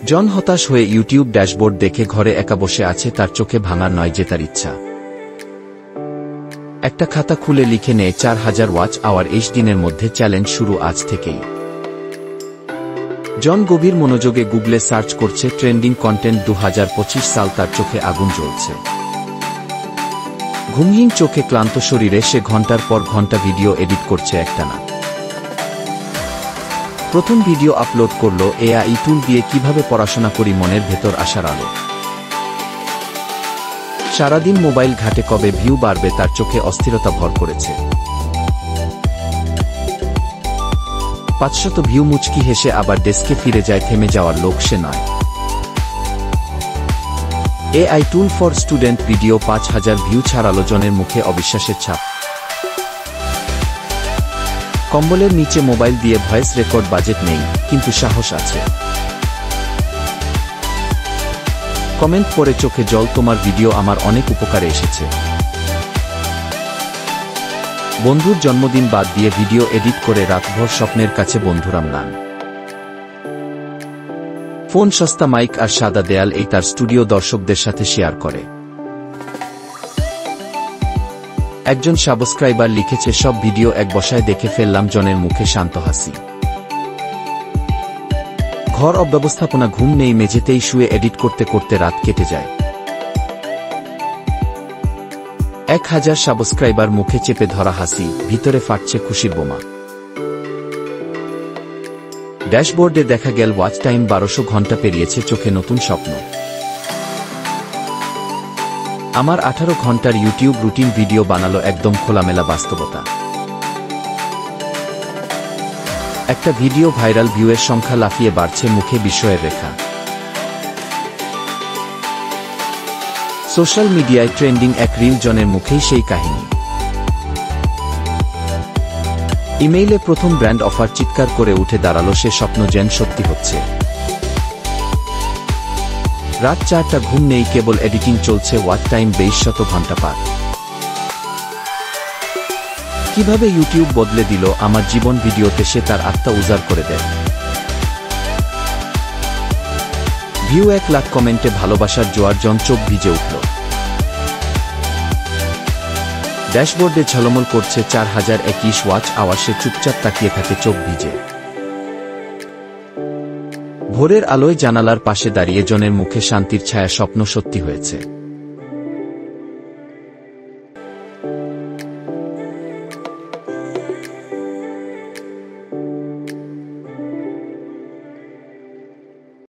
জন হতাশ হয়ে YouTube dashboard দেখে ঘরে একা বসে আছে, তার চোখে ভাঙার নয় জেতার ইচ্ছা। একটা খাতা খুলে লিখে নেয় 4000 ওয়াচ আওয়ার 20 দিনের মধ্যে চ্যালেঞ্জ শুরু আজ থেকেই। জন গভীর মনোযোগে গুগলে সার্চ করছে ট্রেন্ডিং কন্টেন্ট। 2025 সাল, তার চোখে আগুন জ্বলছে। ঘুমহীন চোখে ক্লান্ত শরীরে সে ঘন্টার পর ঘন্টা ভিডিও এডিট করছে একটানা। প্রথম ভিডিও আপলোড করল এআই টুল দিয়ে, কিভাবে পড়াশোনা করি মনের ভেতর আসার আলো। সারাদিন মোবাইল ঘাটে, কবে ভিউ বাড়বে তার চোখে অস্থিরতা ভর করেছে। 500 ভিউ, মুচকি হেসে আবার ডেস্কে ফিরে যায়। থেমে যাওয়ার লোক সে নয়। AI tool for student video 5000 view ছাড়ালো। জনের মুখে অবিশ্বাসের ছাপ। কম্বলের নিচে মোবাইল দিয়ে ভয়েস রেকর্ড, বাজেট নেই কিন্তু সাহস আছে। কমেন্ট পড়ে চোখে জল, তোমার ভিডিও আমার অনেক উপকারে এসেছে। বন্ধুর জন্মদিন বাদ দিয়ে ভিডিও এডিট করে রাতভর স্বপ্নের কাছে বন্ধুরাম গান। ফোন, সস্তা মাইক আর সাদা দেয়াল, এই তার স্টুডিও দর্শকদের সাথে শেয়ার করে। একজন সাবস্ক্রাইবার লিখেছে, সব ভিডিও এক বসায় দেখে ফেললাম। জনের মুখে শান্ত হাসি। ঘর অব্যবস্থাপনা, ঘুম নেই, মেঝেতেই শুয়ে এডিট করতে করতে রাত কেটে যায়। 1000 সাবস্ক্রাইবার, মুখে চেপে ধরা হাসি, ভিতরে ফাটছে খুশির বোমা। ড্যাশবোর্ডে দেখা গেল ওয়াচ টাইম 1200 ঘন্টা পেরিয়েছে। চোখে নতুন স্বপ্ন। আমার 18 ঘন্টার ইউটিউব রুটিন ভিডিও বানালো, একদম খোলামেলা বাস্তবতা। একটা ভিডিও ভাইরাল, ভিউয়ের সংখ্যা লাফিয়ে বাড়ছে, মুখে বিস্ময়ের রেখা। সোশ্যাল মিডিয়ায় ট্রেন্ডিং এক রিল, জনের মুখেই সেই কাহিনী। ইমেইলে প্রথম ব্র্যান্ড অফার, চিৎকার করে উঠে দাঁড়ালো সে, স্বপ্ন যেন সত্যি হচ্ছে। রাত 4টা, ঘুম নেই, কেবল এডিটিং চলছে। ওয়াচ টাইম 2200 ঘন্টা পার। কিভাবে ইউটিউব বদলে দিল আমার জীবন, ভিডিওতে সে তার আত্মা উজাড় করে দেয়। ভিউ 1 লাখ, কমেন্টে ভালোবাসার জোয়ার। জন চোখ ভিজে উঠল। ড্যাশবোর্ডে ঝলমল করছে 4021 ওয়াচ আওয়ার। সে চুপচাপ তাকিয়ে থাকে, চোখ ভিজে। ভোরের আলোয় জানালার পাশে দাঁড়িয়ে জনের মুখে শান্তির ছায়া। স্বপ্ন সত্যি হয়েছে।